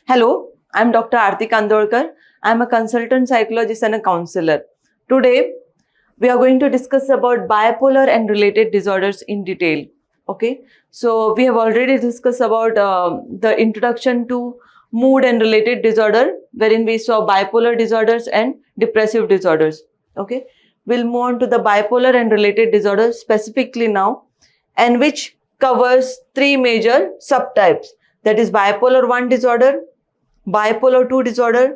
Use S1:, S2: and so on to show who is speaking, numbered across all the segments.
S1: Hello, I'm Dr. Arti Kandolkar. I'm a consultant psychologist and a counselor. Today, we are going to discuss about bipolar and related disorders in detail. Okay, so we have already discussed about the introduction to mood and related disorder, wherein we saw bipolar disorders and depressive disorders. Okay, we'll move on to the bipolar and related disorders specifically now, and which covers three major subtypes, that is bipolar 1 disorder, bipolar 2 disorder,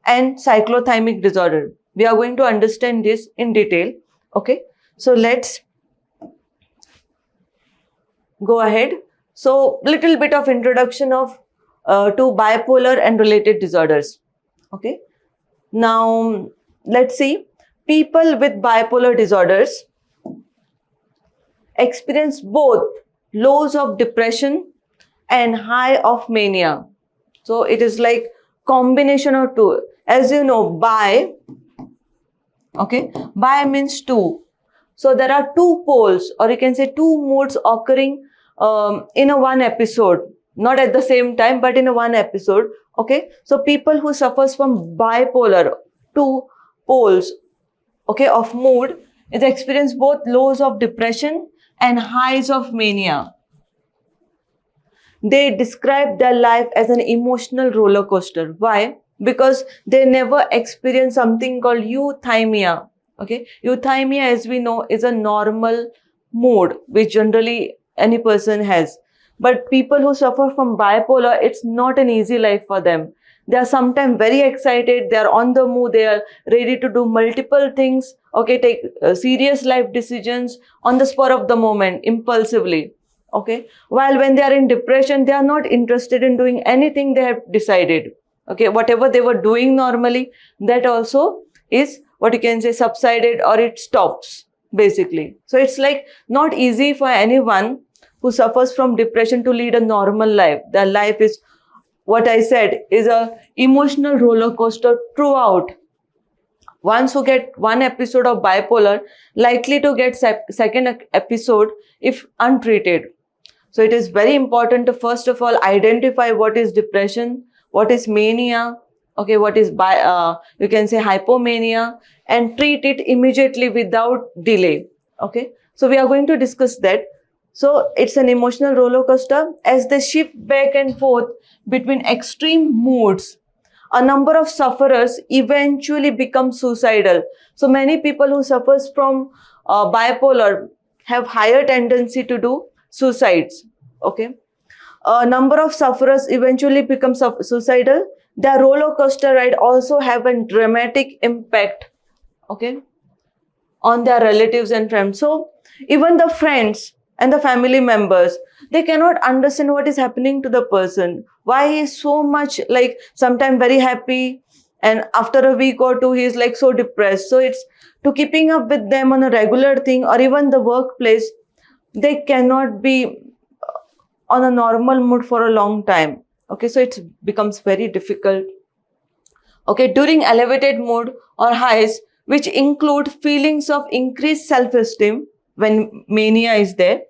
S1: and cyclothymic disorder. We are going to understand this in detail. Okay, so let's go ahead. So little bit of introduction of to bipolar and related disorders. Okay, now let's see. People with bipolar disorders experience both lows of depression and high of mania. So it is like combination of two. As you know, bi means two. So there are two poles, or you can say two moods occurring in a one episode, not at the same time, but in a one episode. Okay, so people who suffers from bipolar, two poles, okay, of mood, is experience both lows of depression and highs of mania. They describe their life as an emotional roller coaster. Why? Because they never experience something called euthymia. Okay, euthymia, as we know, is a normal mood which generally any person has. But people who suffer from bipolar, it's not an easy life for them. They are sometimes very excited, they are on the move, they are ready to do multiple things, okay, take serious life decisions on the spur of the moment, impulsively. Okay, while when they are in depression, they are not interested in doing anything they have decided. Okay, whatever they were doing normally, that also is what you can say subsided, or it stops basically. So it's like not easy for anyone who suffers from depression to lead a normal life. Their life is, what I said, is a emotional roller coaster throughout. Once who get one episode of bipolar, likely to get second episode if untreated. So it is very important to first of all identify what is depression, what is mania, okay, what is you can say hypomania, and treat it immediately without delay. Okay, so we are going to discuss that. So it's an emotional roller coaster as they shift back and forth between extreme moods. A number of sufferers eventually become suicidal. So many people who suffers from bipolar have higher tendency to do suicides. Okay, a number of sufferers eventually become suicidal. Their roller coaster ride also have a dramatic impact, okay, on their relatives and friends. So even the friends and the family members, they cannot understand what is happening to the person, why he is so much, like, sometimes very happy, and after a week or two he is like so depressed. So it's to keeping up with them on a regular thing, or even the workplace, they cannot be on a normal mood for a long time. Okay, so it becomes very difficult. Okay, during elevated mood or highs, which include feelings of increased self-esteem when mania is there,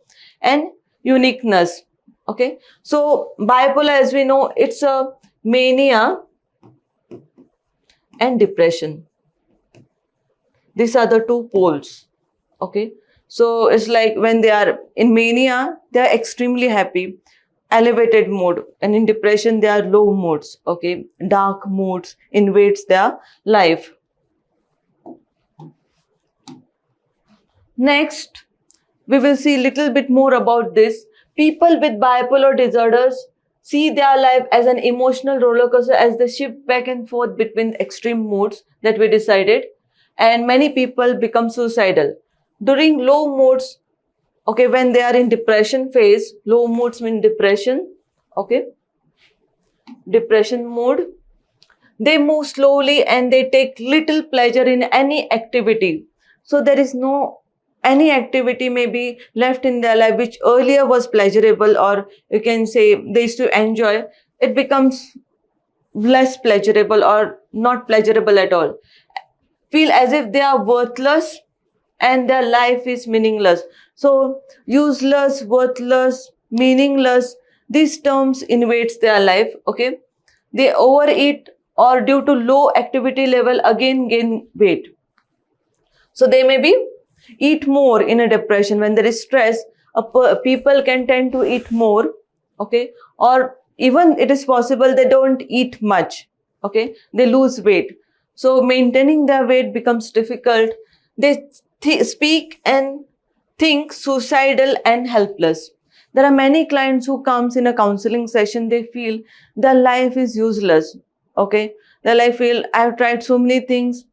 S1: and uniqueness. Okay, so bipolar, as we know, it's a mania and depression. These are the two poles. Okay, so it's like when they are in mania, they are extremely happy, elevated mood, and in depression they are low moods. Okay, dark moods invades their life. Next, we will see a little bit more about this. People with bipolar disorders see their life as an emotional roller coaster as they shift back and forth between extreme moods that we decided, and many people become suicidal. During low moods, okay, when they are in depression phase, low moods mean depression, okay, depression mood, they move slowly and they take little pleasure in any activity. So there is no any activity may be left in their life which earlier was pleasurable, or you can say they used to enjoy, it becomes less pleasurable or not pleasurable at all. Feel as if they are worthless and their life is meaningless. So useless, worthless, meaningless, these terms invades their life. Okay, They overeat or due to low activity level again gain weight. So they may be eat more in a depression. When there is stress, people can tend to eat more, okay, or even it is possible they don't eat much, okay, they lose weight. So maintaining their weight becomes difficult. They speak and think suicidal and helpless. There are many clients who comes in a counseling session, they feel their life is useless, okay, their life feel I've tried so many things,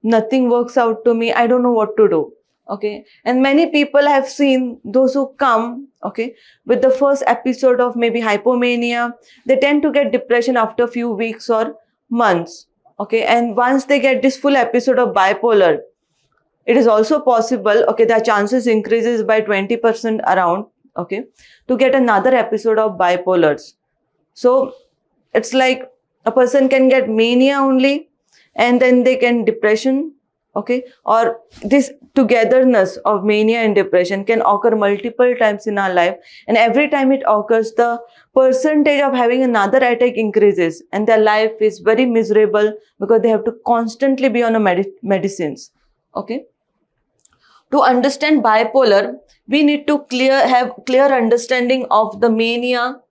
S1: nothing works out to me, I don't know what to do, okay. And many people have seen those who come, okay, with the first episode of maybe hypomania, they tend to get depression after a few weeks or months, okay. And once they get this full episode of bipolar, it is also possible, okay, the chances increases by 20% around, okay, to get another episode of bipolars. So it's like a person can get mania only, and then they can depression, okay, or this togetherness of mania and depression can occur multiple times in our life, and every time it occurs, the percentage of having another attack increases, and their life is very miserable because they have to constantly be on a medicines, okay. To understand bipolar, we need to have clear understanding of the mania,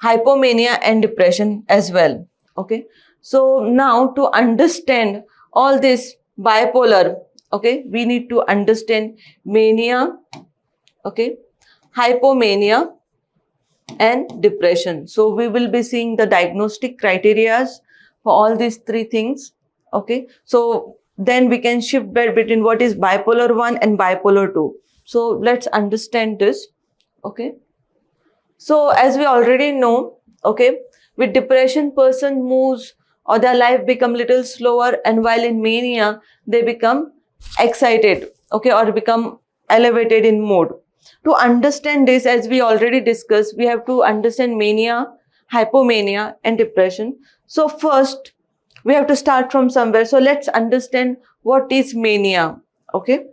S1: hypomania and depression as well, okay. So now to understand all this bipolar, okay, we need to understand mania, okay, hypomania and depression. So we will be seeing the diagnostic criteria for all these three things, okay. So then we can shift between what is bipolar 1 and bipolar 2. So let's understand this, okay. So as we already know, okay, with depression, person moves or their life become little slower, and while in mania, they become excited, okay, or become elevated in mood. To understand this, as we already discussed, we have to understand mania, hypomania and depression. So first, we have to start from somewhere. So let's understand what is mania, okay.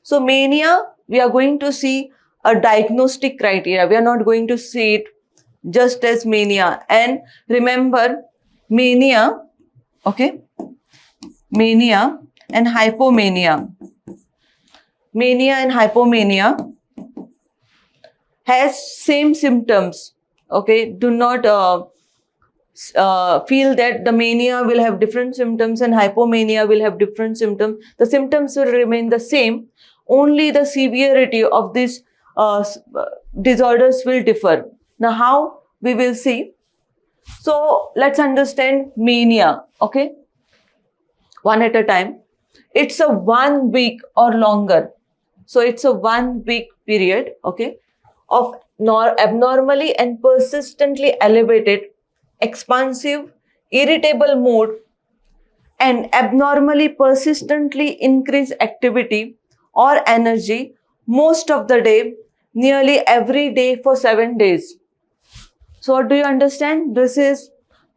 S1: So mania, we are going to see a diagnostic criteria. We are not going to see it just as mania. And remember, mania, okay, mania and hypomania. Mania and hypomania has same symptoms, okay. Do not feel that the mania will have different symptoms and hypomania will have different symptoms. The symptoms will remain the same. Only the severity of these disorders will differ. Now, how we will see? So, let's understand mania, okay? One at a time. It's a 1 week or longer. So, it's a 1 week period, okay, of abnormally and persistently elevated, expansive, irritable mood and abnormally persistently increased activity or energy most of the day, nearly every day for 7 days. So what do you understand? This is,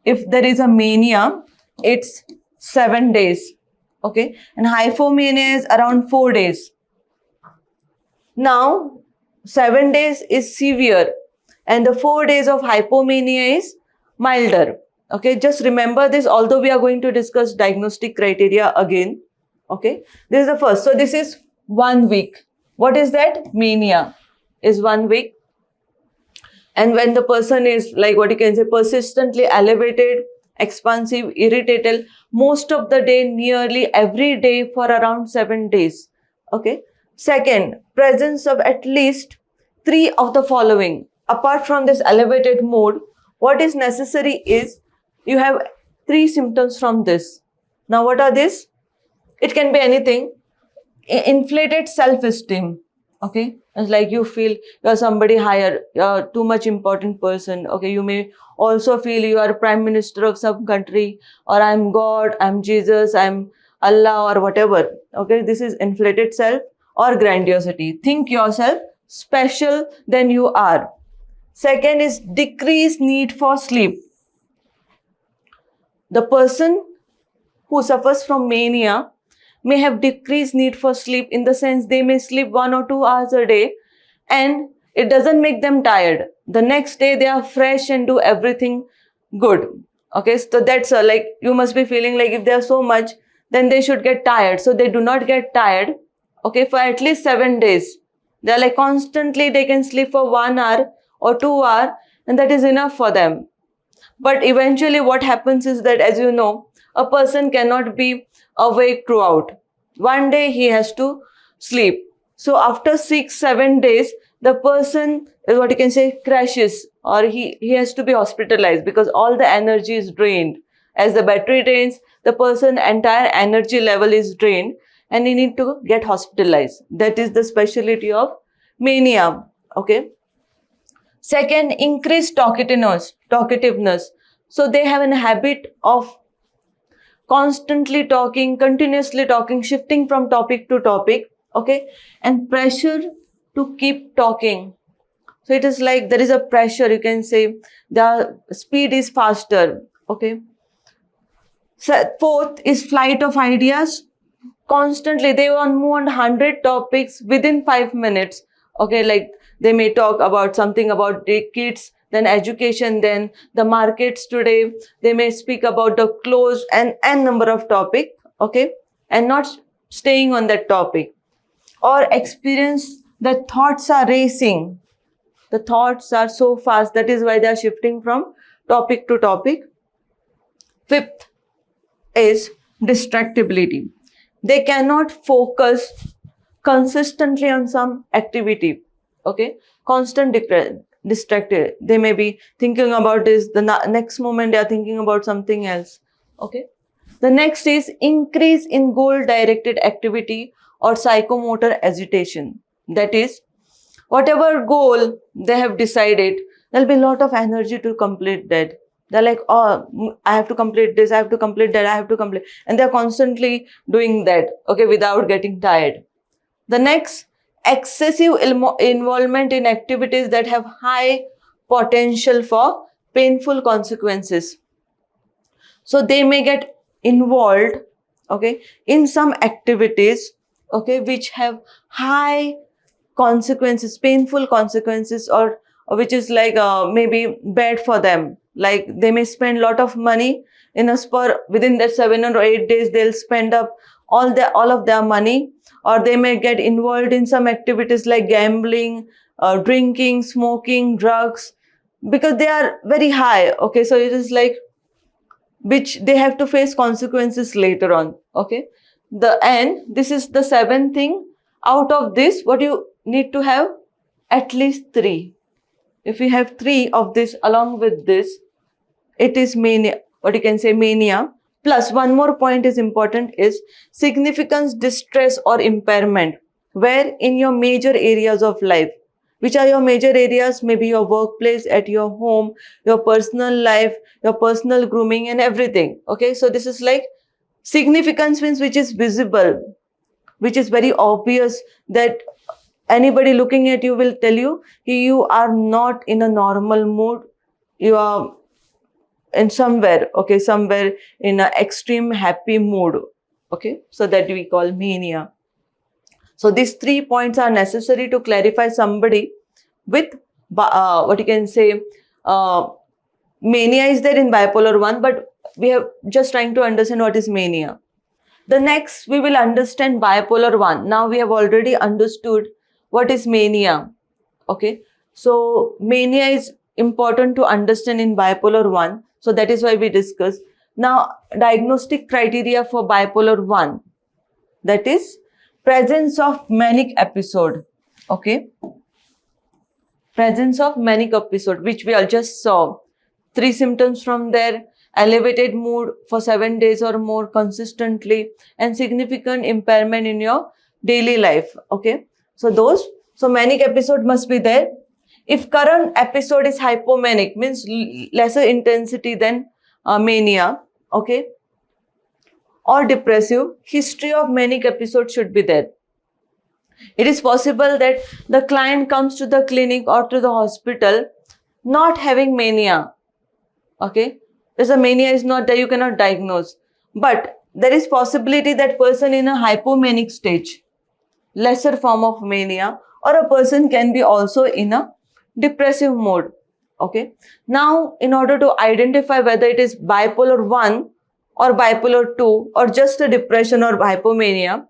S1: if there is a mania, it's 7 days, okay, and hypomania is around 4 days. Now 7 days is severe and the 4 days of hypomania is milder, okay. Just remember this, although we are going to discuss diagnostic criteria again, okay. This is the first. So this is 1 week. What is that? Mania is 1 week. And when the person is, like, what you can say, persistently elevated, expansive, irritated, most of the day, nearly every day for around 7 days, okay. Second, presence of at least 3 of the following. Apart from this elevated mood, what is necessary is you have 3 symptoms from this. Now, what are these? It can be anything. Inflated self-esteem, okay. It's like you feel you're somebody higher, you're too much important person, okay. You may also feel you are prime minister of some country, or I'm God, I'm Jesus, I'm Allah, or whatever, okay. This is inflated self or grandiosity. Think yourself special than you are. Second is decreased need for sleep. The person who suffers from mania may have decreased need for sleep, in the sense they may sleep 1 or 2 hours a day and it doesn't make them tired. The next day they are fresh and do everything good. Okay, so that's like you must be feeling like if they are so much, then they should get tired. So they do not get tired, okay, for at least 7 days. They are like constantly, they can sleep for 1 hour or 2 hours, and that is enough for them. But eventually what happens is that, as you know, a person cannot be awake throughout. One day he has to sleep. So after 6 7 days, the person is what you can say crashes, or he has to be hospitalized because all the energy is drained. As the battery drains, the person entire energy level is drained and he need to get hospitalized. That is the specialty of mania. Okay. Second, increased talkativeness. So they have a habit of constantly talking, continuously talking, shifting from topic to topic, okay, and pressure to keep talking. So it is like there is a pressure, you can say the speed is faster, okay. So fourth is flight of ideas. Constantly they want move on 100 topics within 5 minutes, okay, like they may talk about something about the kids, then education, then the markets today, they may speak about the clothes and n number of topic, okay, and not staying on that topic. Or experience the thoughts are racing, the thoughts are so fast, that is why they are shifting from topic to topic. Fifth is distractibility. They cannot focus consistently on some activity, okay, constant distracted. They may be thinking about this, the next moment they are thinking about something else, okay. The next is increase in goal directed activity or psychomotor agitation. That is, whatever goal they have decided, there'll be a lot of energy to complete that. They're like, oh, I have to complete this, I have to complete that, I have to complete. And they're constantly doing that, okay, without getting tired. The next, excessive involvement in activities that have high potential for painful consequences. So they may get involved, okay, in some activities, okay, which have high consequences, painful consequences, or which is like maybe bad for them. Like they may spend a lot of money in a spur, within that 7 or 8 days they'll spend up all of their money, or they may get involved in some activities like gambling, drinking, smoking, drugs, because they are very high, okay. So it is like which they have to face consequences later on, okay. This is the seventh thing. Out of this, what you need to have, at least three. If you have three of this along with this, it is mania, what you can say mania. Plus one more point is important, is significance distress or impairment, where in your major areas of life. Which are your major areas? Maybe your workplace, at your home, your personal life, your personal grooming and everything, okay. So this is like significance means which is visible, which is very obvious, that anybody looking at you will tell you you are not in a normal mood, you are in somewhere, okay, somewhere in an extreme happy mood, okay. So that we call mania. So these 3 points are necessary to clarify somebody with what you can say mania is there in bipolar 1, but we are just trying to understand what is mania. The next, we will understand bipolar 1. Now we have already understood what is mania, okay. So mania is important to understand in bipolar 1. So that is why we discuss. Now, diagnostic criteria for bipolar 1, that is presence of manic episode, okay. Presence of manic episode, which we all just saw. 3 symptoms from there: elevated mood for 7 days or more consistently, and significant impairment in your daily life, okay. So manic episode must be there. If current episode is hypomanic, means lesser intensity than mania, okay, or depressive, history of manic episode should be there. It is possible that the client comes to the clinic or to the hospital not having mania, okay. Because the mania is not there, you cannot diagnose. But there is possibility that person in a hypomanic stage, lesser form of mania, or a person can be also in a depressive mode. Okay. Now, in order to identify whether it is bipolar 1 or bipolar 2 or just a depression or hypomania,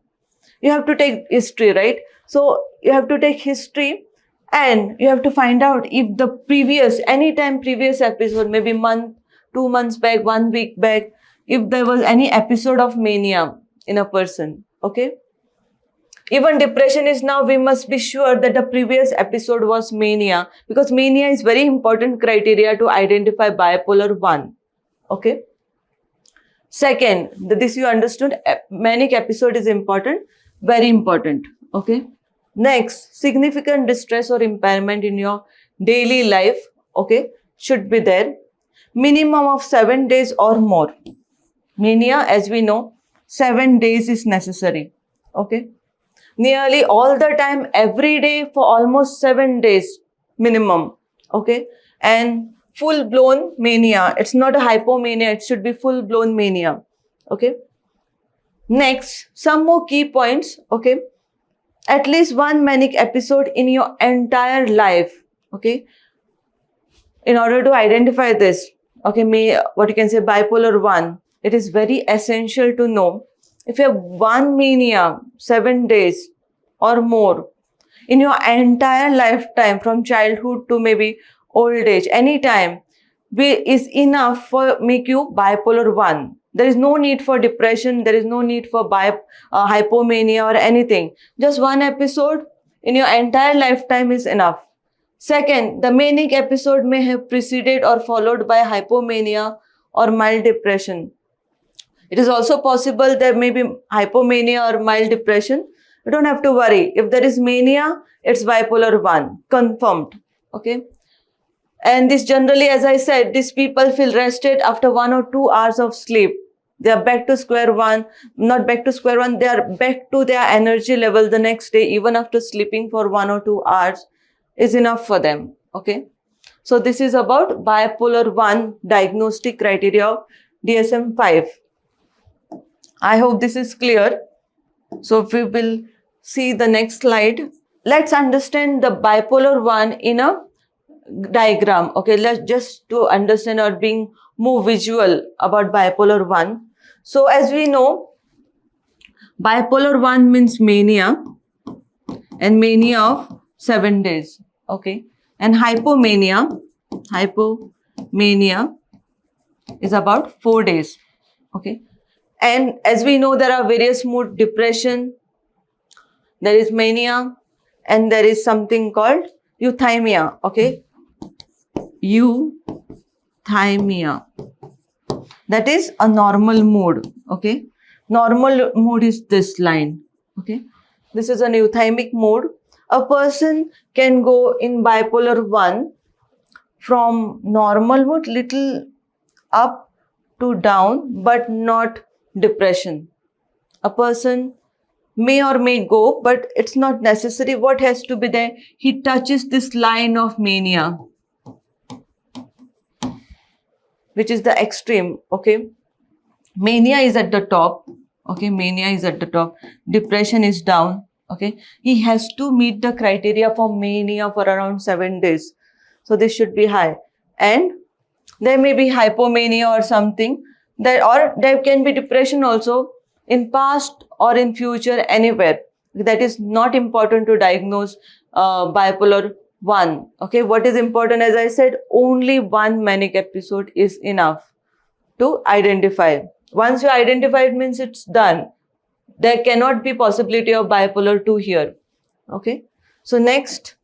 S1: you have to take history, right? So you have to take history and you have to find out if the anytime previous episode, maybe month, 2 months back, 1 week back, if there was any episode of mania in a person. Okay. Even depression is now, we must be sure that the previous episode was mania, because mania is very important criteria to identify bipolar 1. Okay. Second, this you understood, manic episode is important, very important. Okay. Next, significant distress or impairment in your daily life, okay, should be there. Minimum of 7 days or more. Mania, as we know, 7 days is necessary. Okay. Nearly all the time, every day for almost 7 days minimum. Okay. And full blown mania. It's not a hypomania. It should be full blown mania. Okay. Next, some more key points. Okay. At least one manic episode in your entire life. Okay. In order to identify this, okay, what you can say bipolar 1, it is very essential to know if you have one mania, 7 days or more in your entire lifetime, from childhood to maybe old age, anytime, is enough for make you bipolar 1. There is no need for depression. There is no need for hypomania or anything. Just one episode in your entire lifetime is enough. Second, the manic episode may have preceded or followed by hypomania or mild depression. It is also possible there may be hypomania or mild depression. You don't have to worry. If there is mania, it's bipolar 1, confirmed. Okay. And this generally, as I said, these people feel rested after 1 or 2 hours of sleep. They are back to square one, not back to square one, they are back to their energy level the next day, even after sleeping for 1 or 2 hours is enough for them. Okay. So this is about bipolar 1 diagnostic criteria of DSM-5. I hope this is clear. So we will see the next slide. Let's understand the bipolar 1 in a diagram. Okay, let's just to understand or being more visual about bipolar 1. So as we know, bipolar 1 means mania, and mania of 7 days. Okay, and hypomania is about 4 days. Okay. And as we know, there are various mood: depression, there is mania, and there is something called euthymia. Okay. Euthymia. That is a normal mood. Okay. Normal mood is this line. Okay. This is an euthymic mood. A person can go in bipolar 1 from normal mood little up to down, but not depression. A person may or may go, but it's not necessary. What has to be there? He touches this line of mania, which is the extreme. Okay. Mania is at the top. Okay. Mania is at the top. Depression is down. Okay. He has to meet the criteria for mania for around 7 days. So this should be high. And there may be hypomania or something. Or there can be depression also in past or in future, anywhere. That is not important to diagnose bipolar 1. Okay, what is important, as I said, only one manic episode is enough to identify. Once you identify, it means it's done. There cannot be possibility of bipolar 2 here. Okay, so next,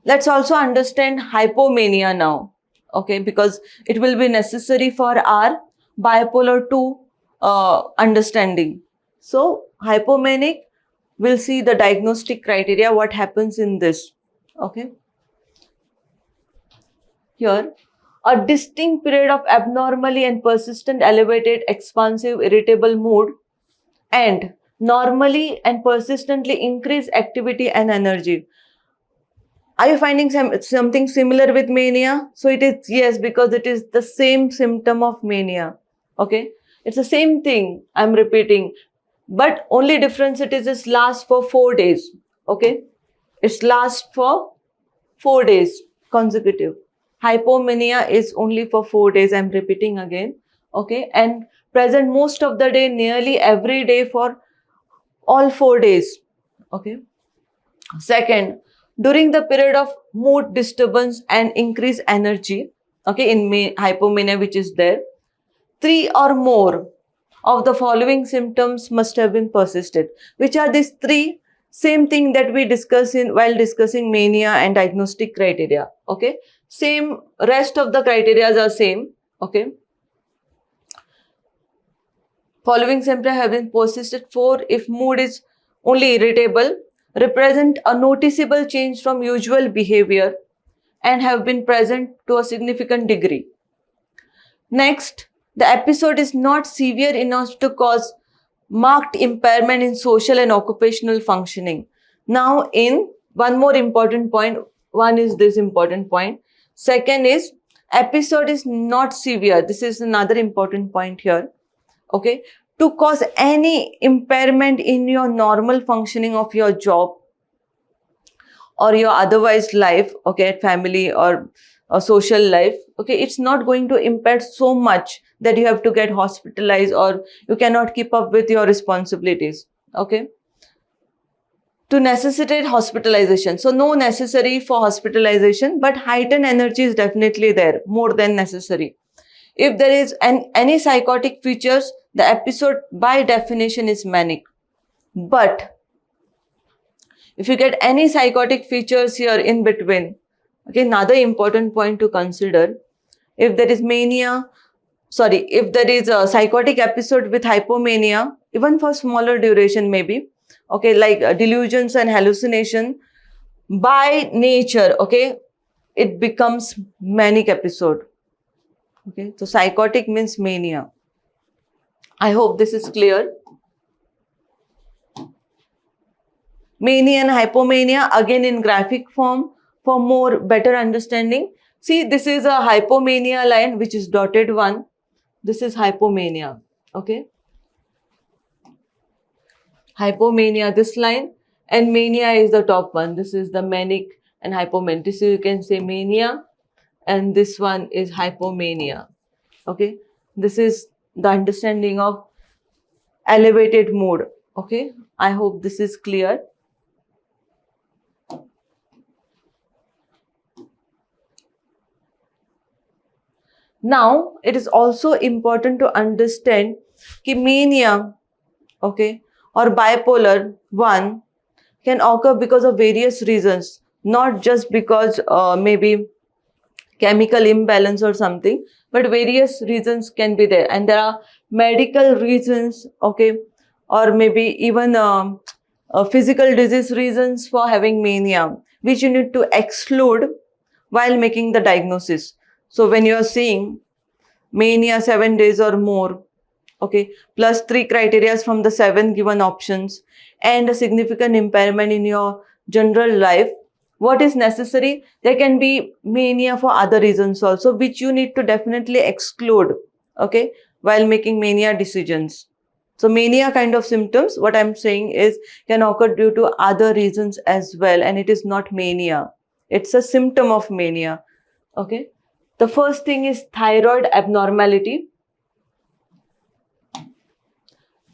S1: let's also understand hypomania now. Okay, because it will be necessary for our bipolar 2 understanding. So hypomanic, we'll see the diagnostic criteria, what happens in this. Okay. Here, a distinct period of abnormally and persistent elevated, expansive, irritable mood, and normally and persistently increased activity and energy. Are you finding something similar with mania? So it is, yes, because it is the same symptom of mania. Okay. It's the same thing I'm repeating, but only difference it is lasts for 4 days. Okay. It lasts for 4 days consecutive. Hypomania is only for 4 days. I'm repeating again. Okay. And present most of the day, nearly every day for all 4 days. Okay. Second, during the period of mood disturbance and increased energy, okay, in hypomania which is there, 3 or more of the following symptoms must have been persisted. Which are these 3? Same thing that we discuss in while discussing mania and diagnostic criteria. Okay, same, rest of the criteria are same. Okay, following symptoms have been persisted. 4, if mood is only irritable, represent a noticeable change from usual behavior and have been present to a significant degree. Next, the episode is not severe enough to cause marked impairment in social and occupational functioning. Now, in one more important point, one is this important point. Second is, episode is not severe. This is another important point here. Okay, to cause any impairment in your normal functioning of your job or your otherwise life, okay, family or social life, okay, it's not going to impact so much that you have to get hospitalized or you cannot keep up with your responsibilities, okay, to necessitate hospitalization. So no necessary for hospitalization, but heightened energy is definitely there, more than necessary. If there is any psychotic features, the episode by definition is manic. But if you get any psychotic features here in between, okay, another important point to consider, if there is mania, if there is a psychotic episode with hypomania, even for smaller duration maybe, okay, like delusions and hallucination, by nature, okay, it becomes manic episode. Okay, so psychotic means mania. I hope this is clear. Mania and hypomania, again in graphic form for more better understanding. See, this is a hypomania line which is dotted one. This is hypomania. Okay. Hypomania, this line, and mania is the top one. This is the manic and hypomanic. This is, you can say, mania, and this one is hypomania. Okay. This is the understanding of elevated mood. Okay. I hope this is clear. Now, it is also important to understand that mania, okay, or bipolar 1 can occur because of various reasons, not just because maybe chemical imbalance or something, but various reasons can be there. And there are medical reasons, okay, or maybe even physical disease reasons for having mania, which you need to exclude while making the diagnosis. So when you are seeing mania 7 days or more, okay, plus 3 criteria from the 7 given options and a significant impairment in your general life, what is necessary? There can be mania for other reasons also, which you need to definitely exclude, okay, while making mania decisions. So mania kind of symptoms, what I'm saying is, can occur due to other reasons as well, and it is not mania. It's a symptom of mania, okay. The first thing is thyroid abnormality.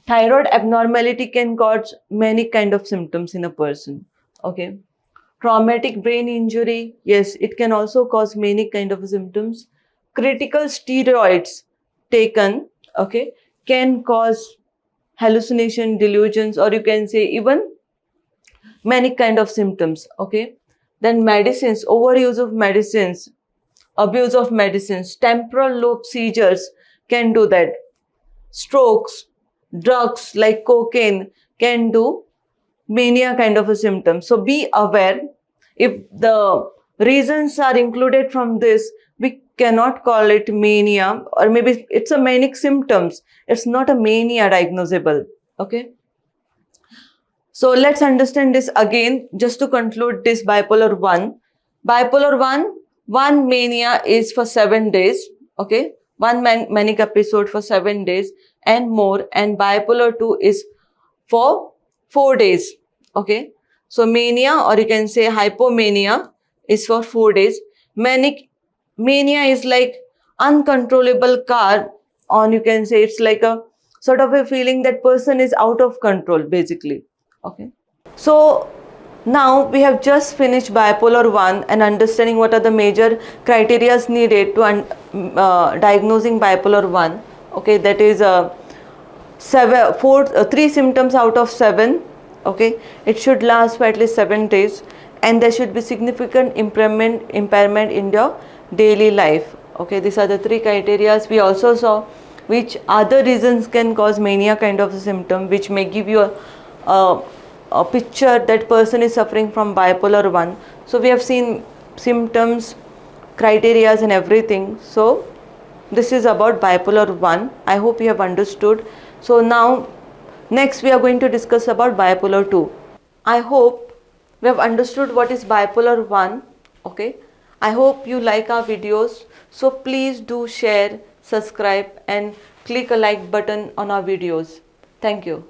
S1: Thyroid abnormality can cause many kind of symptoms in a person, okay. Traumatic brain injury, yes, it can also cause many kind of symptoms. Critical steroids taken, okay, can cause hallucination, delusions, or you can say even many kind of symptoms, okay. Then medicines, overuse of medicines, abuse of medicines, temporal lobe seizures can do that. Strokes, drugs like cocaine can do mania kind of a symptom. So be aware, if the reasons are included from this, we cannot call it mania, or maybe it's a manic symptoms. It's not a mania diagnosable. Okay. So let's understand this again, just to conclude this bipolar 1. Bipolar 1 mania is for 7 days. Okay. One manic episode for 7 days and more, and bipolar 2 is for 4 days. Okay. So mania, or you can say hypomania, is for 4 days. Mania is like uncontrollable car, on, you can say it's like a sort of a feeling that person is out of control basically. Okay. So now we have just finished bipolar 1 and understanding what are the major criteria needed to diagnosing bipolar 1. Okay, that is 3 symptoms out of 7. Okay, it should last for at least 7 days, and there should be significant impairment in your daily life. Okay, these are the 3 criteria. We also saw which other reasons can cause mania kind of a symptom, which may give you a picture that person is suffering from bipolar 1. So we have seen symptoms, criteria and everything. So this is about bipolar 1. I hope you have understood. So now next we are going to discuss about bipolar 2. I hope we have understood what is bipolar 1. Okay, I hope you like our videos. So please do share, subscribe and click a like button on our videos. Thank you.